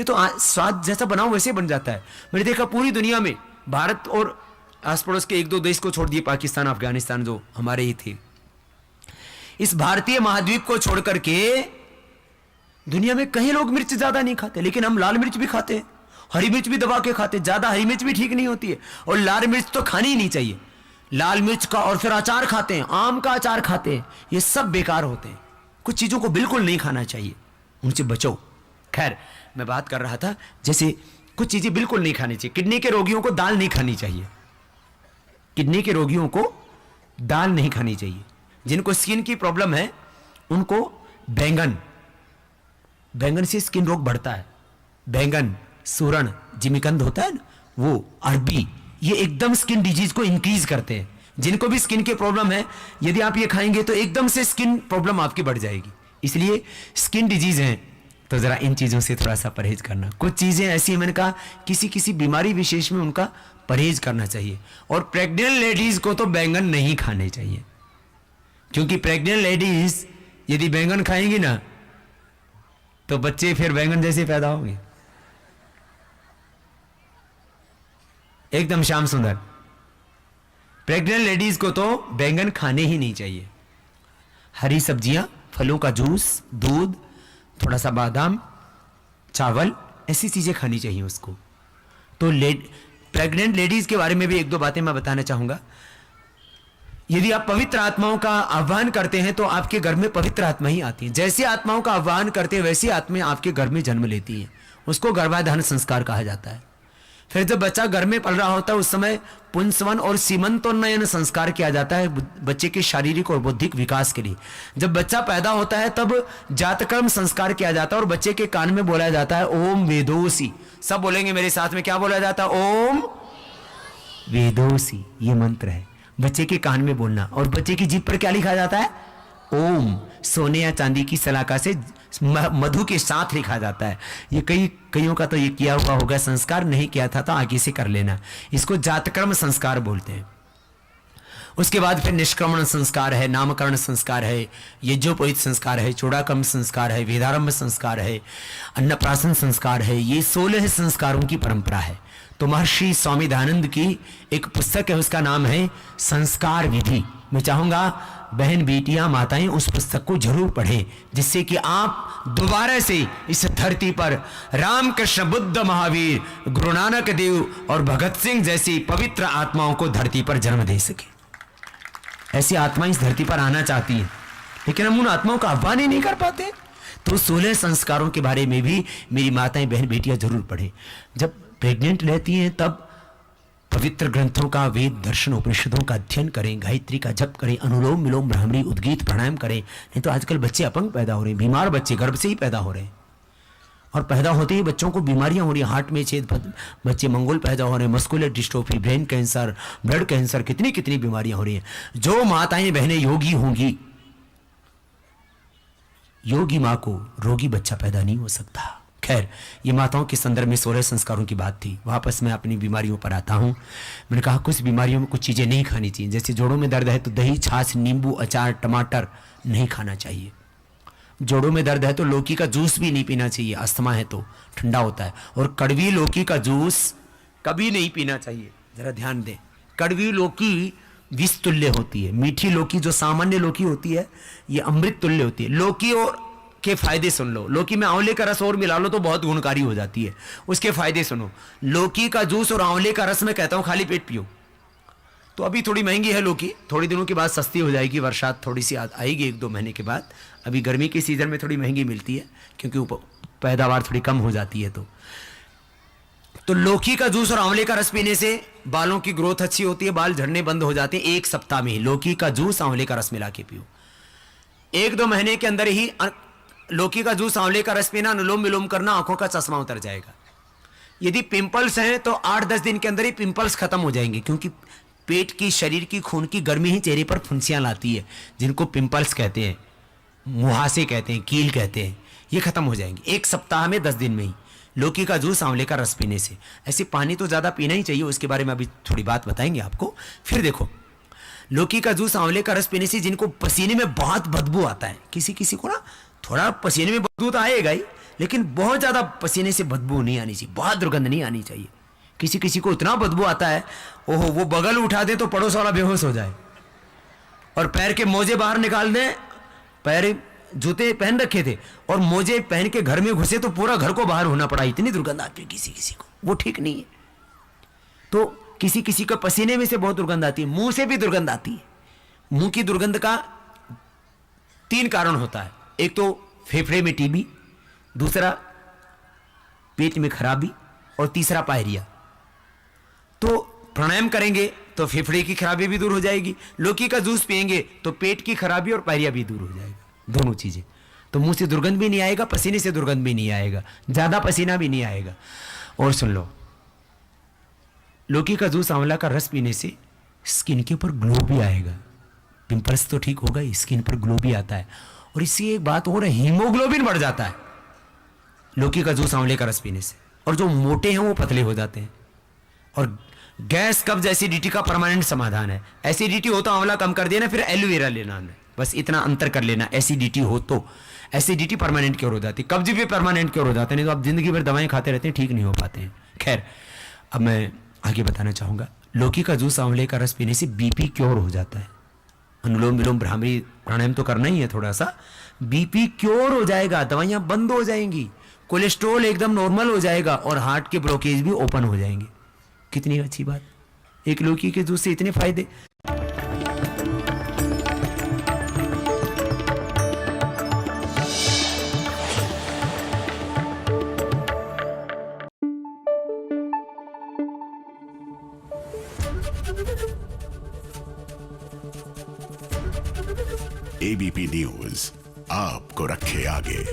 ये तो स्वाद जैसा बनाओ वैसे बन जाता है। मैंने देखा पूरी दुनिया में, भारत और आस पड़ोस के एक दो देश को छोड़ दिए, पाकिस्तान अफगानिस्तान जो हमारे ही थे, इस भारतीय महाद्वीप को छोड़ करके दुनिया में कई लोग मिर्च ज्यादा नहीं खाते, लेकिन हम लाल मिर्च भी खाते हैं, हरी मिर्च भी दबा के खाते। ज्यादा हरी मिर्च भी ठीक नहीं होती है, और लाल मिर्च तो खानी ही नहीं चाहिए। लाल मिर्च का और फिर अचार खाते हैं, आम का अचार खाते हैं, ये सब बेकार होते हैं। कुछ चीजों को बिल्कुल नहीं खाना चाहिए, उनसे बचो। खैर, मैं बात कर रहा था जैसे कुछ चीजें बिल्कुल नहीं खानी चाहिए। किडनी के रोगियों को दाल नहीं खानी चाहिए, किडनी के रोगियों को दाल नहीं खानी चाहिए। जिनको स्किन की प्रॉब्लम है उनको बैंगन, बैंगन से स्किन रोग बढ़ता है। बैंगन, सूरण, जिमीकंद होता है ना, वो अरबी, ये एकदम स्किन डिजीज को इंक्रीज करते हैं। जिनको भी स्किन की प्रॉब्लम है, यदि आप ये खाएंगे तो एकदम से स्किन प्रॉब्लम आपकी बढ़ जाएगी। इसलिए स्किन डिजीज है तो जरा इन चीजों से थोड़ा सा परहेज करना। कुछ चीजें ऐसी, मैंने कहा किसी किसी बीमारी विशेष में उनका परहेज करना चाहिए। और प्रेग्नेंट लेडीज को तो बैंगन नहीं खाने चाहिए, क्योंकि प्रेग्नेंट लेडीज यदि बैंगन खाएंगी ना तो बच्चे फिर बैंगन जैसे पैदा होंगे, एकदम श्याम सुंदर। प्रेग्नेंट लेडीज को तो बैंगन खाने ही नहीं चाहिए। हरी सब्जियां, फलों का जूस, दूध, थोड़ा सा बादाम, चावल, ऐसी चीजें खानी चाहिए उसको। तो प्रेग्नेंट लेडीज के बारे में भी एक दो बातें मैं बताना चाहूंगा। यदि आप पवित्र आत्माओं का आह्वान करते हैं तो आपके घर में पवित्र आत्मा ही आती है। जैसे आत्माओं का आह्वान करते हैं वैसी आत्माएं आपके घर में जन्म लेती हैं। उसको गर्भाधान संस्कार कहा जाता है। फिर जब बच्चा घर में पल रहा होता है उस समय पुंसवन और सीमंतोन्नयन संस्कार किया जाता है बच्चे के शारीरिक और बौद्धिक विकास के लिए। जब बच्चा पैदा होता है तब जातकर्म संस्कार किया जाता है और बच्चे के कान में बोला जाता है ओम वेदोसी। सब बोलेंगे मेरे साथ में, क्या बोला जाता है? ओम वेदोसी, ये मंत्र है बच्चे के कान में बोलना। और बच्चे की जीभ पर क्या लिखा जाता है? ओम। सोने या चांदी की सलाका से मधु के साथ लिखा जाता है। ये कईयों का तो ये किया हुआ होगा, संस्कार नहीं किया था तो आगे से कर लेना। इसको जातकर्म संस्कार बोलते हैं। उसके बाद फिर निष्क्रमण संस्कार है, नामकरण संस्कार है, यज्ञोपवीत संस्कार है, चूड़ाकर्म संस्कार है, वेदारंभ संस्कार है, अन्नप्राशन संस्कार है। ये 16 संस्कारों की परंपरा है। तो महर्षि स्वामी दयानंद की एक पुस्तक है, उसका नाम है संस्कार विधि। मैं चाहूंगा बहन, बेटियां, माताएं उस पुस्तक को जरूर पढ़ें, जिससे कि आप दोबारा से इस धरती पर रामकृष्ण, बुद्ध, महावीर, गुरु नानक देव और भगत सिंह जैसी पवित्र आत्माओं को धरती पर जन्म दे सके। ऐसी आत्माएं इस धरती पर आना चाहती हैं, लेकिन हम उन आत्माओं का आह्वान ही नहीं कर पाते। तो 16 संस्कारों के बारे में भी मेरी माताएं, बहन, बेटियां जरूर पढ़ें। जब प्रेग्नेंट रहती हैं तब पवित्र ग्रंथों का, वेद, दर्शन, उपनिषदों का अध्ययन करें, गायत्री का जप करें, अनुलोम विलोम, ब्राह्मणी, उद्गीत, प्राणायाम करें। नहीं तो आजकल बच्चे अपंग पैदा हो रहे हैं, बीमार बच्चे गर्भ से ही पैदा हो रहे हैं। और पैदा होते ही बच्चों को बीमारियां हो रही हैं, हार्ट में छेद, बच्चे मंगोल पैदा हो रहे हैं, muscular dystrophy, brain cancer, blood cancer, कितनी कितनी बीमारियां हो रही हैं। जो माताएं बहनें योगी होंगी, योगी मां को रोगी बच्चा पैदा नहीं हो सकता। खैर, ये माताओं के संदर्भ में 16 संस्कारों की बात थी। वापस मैं अपनी बीमारियों पर आता हूं। मैंने कहा कुछ बीमारियों में कुछ चीजें नहीं खानी चाहिए। जैसे जोड़ों में दर्द है तो दही, छाछ, नींबू, अचार, टमाटर नहीं खाना चाहिए। जोड़ों में दर्द है तो लौकी का जूस भी नहीं पीना चाहिए, अस्थमा है तो ठंडा होता है। और कड़वी लौकी का जूस कभी नहीं पीना चाहिए। जरा ध्यान दें, कड़वी लौकी विष तुल्य होती है। मीठी लौकी जो सामान्य लौकी होती है ये अमृत तुल्य होती है। लौकी और के फायदे सुन लो। लौकी में आंवले का रस और मिला लो तो बहुत गुणकारी हो जाती है। उसके फायदे सुनो। लौकी का जूस और आंवले का रस मैं कहता हूं खाली पेट पियो। तो अभी थोड़ी महंगी है लौकी, थोड़ी दिनों के बाद सस्ती हो जाएगी, बरसात थोड़ी सी आएगी 1-2 महीने के बाद। अभी गर्मी के सीजन में थोड़ी महंगी मिलती है क्योंकि पैदावार थोड़ी कम हो जाती है। तो लौकी का जूस और आंवले का रस पीने से बालों की ग्रोथ अच्छी होती है, बाल झड़ने बंद हो जाते हैं। 1 सप्ताह में ही लौकी का जूस, आंवले का रस मिला के पियो। 1-2 महीने के अंदर ही लौकी का जूस, आंवले का रस पीना, अनुलोम विलोम करना, आंखों का चश्मा उतर जाएगा। यदि पिंपल्स हैं तो 8-10 दिन के अंदर ही पिंपल्स खत्म हो जाएंगे, क्योंकि पेट की, शरीर की खून की गर्मी ही चेहरे पर फुंसियां लाती है, जिनको पिंपल्स कहते हैं, मुहासे कहते हैं, कील कहते हैं। ये खत्म हो जाएंगे 1 सप्ताह में, 10 दिन में ही लौकी का जूस, आंवले का रस पीने से। ऐसे पानी तो ज्यादा पीना ही चाहिए, उसके बारे में अभी थोड़ी बात बताएंगे आपको। फिर देखो, लौकी का जूस, आंवले का रस पीने से जिनको पसीने में बहुत बदबू आता है, किसी किसी को ना थोड़ा पसीने में बदबू तो आएगा ही, लेकिन बहुत ज्यादा पसीने से बदबू नहीं आनी चाहिए, बहुत दुर्गंध नहीं आनी चाहिए। किसी किसी को इतना बदबू आता है, ओहो, वो बगल उठा दे तो पड़ोस वाला बेहोश हो जाए। और पैर के मोजे बाहर निकाल दे, पैर जूते पहन रखे थे और मोजे पहन के घर में घुसे तो पूरा घर को बाहर होना पड़ा, इतनी दुर्गंध आती है किसी किसी को, वो ठीक नहीं है। तो किसी किसी को पसीने में से बहुत दुर्गंध आती है, मुंह से भी दुर्गंध आती है। मुंह की दुर्गंध का 3 कारण होता है, एक तो फेफड़े में टीबी, दूसरा पेट में खराबी और तीसरा पायरिया। तो प्राणायाम करेंगे तो फेफड़े की खराबी भी दूर हो जाएगी, लौकी का जूस पिएंगे तो पेट की खराबी और पायरिया भी दूर हो जाएगा, दोनों चीजें। तो मुंह से दुर्गंध भी नहीं आएगा, पसीने से दुर्गंध भी नहीं आएगा, ज्यादा पसीना भी नहीं आएगा। और सुन लो, लौकी का जूस, आंवला का रस पीने से स्किन के ऊपर ग्लो भी आएगा, पिंपल्स तो ठीक होगा ही, स्किन पर ग्लो भी आता है। और इससे एक बात और है, हीमोग्लोबिन बढ़ जाता है लौकी का जूस, आंवले का रस पीने से। और जो मोटे हैं वो पतले हो जाते हैं। और गैस, कब्ज, एसिडिटी का परमानेंट समाधान है। एसिडिटी हो तो आंवला कम कर देना, फिर एलोवेरा लेना है, बस इतना अंतर कर लेना। एसिडिटी हो तो एसिडिटी परमानेंट क्योर हो जाती है, कब्ज भी परमानेंट क्योर हो जाते हैं, नहीं तो आप जिंदगी भर दवाएं खाते रहते हैं, ठीक नहीं हो पाते हैं। खैर, अब मैं आगे बताना चाहूंगा, लौकी का जूस, आंवले का रस पीने से बीपी क्योर हो जाता है। अनुलोम विलोम भ्रामरी प्राणायाम तो करना ही है थोड़ा सा, बीपी क्योर हो जाएगा, दवाइयां बंद हो जाएंगी, कोलेस्ट्रॉल एकदम नॉर्मल हो जाएगा और हार्ट के ब्लॉकेज भी ओपन हो जाएंगे। कितनी अच्छी बात, एक लौकी के जूस से इतने फायदे। एबीपी न्यूज आपको रखे आगे।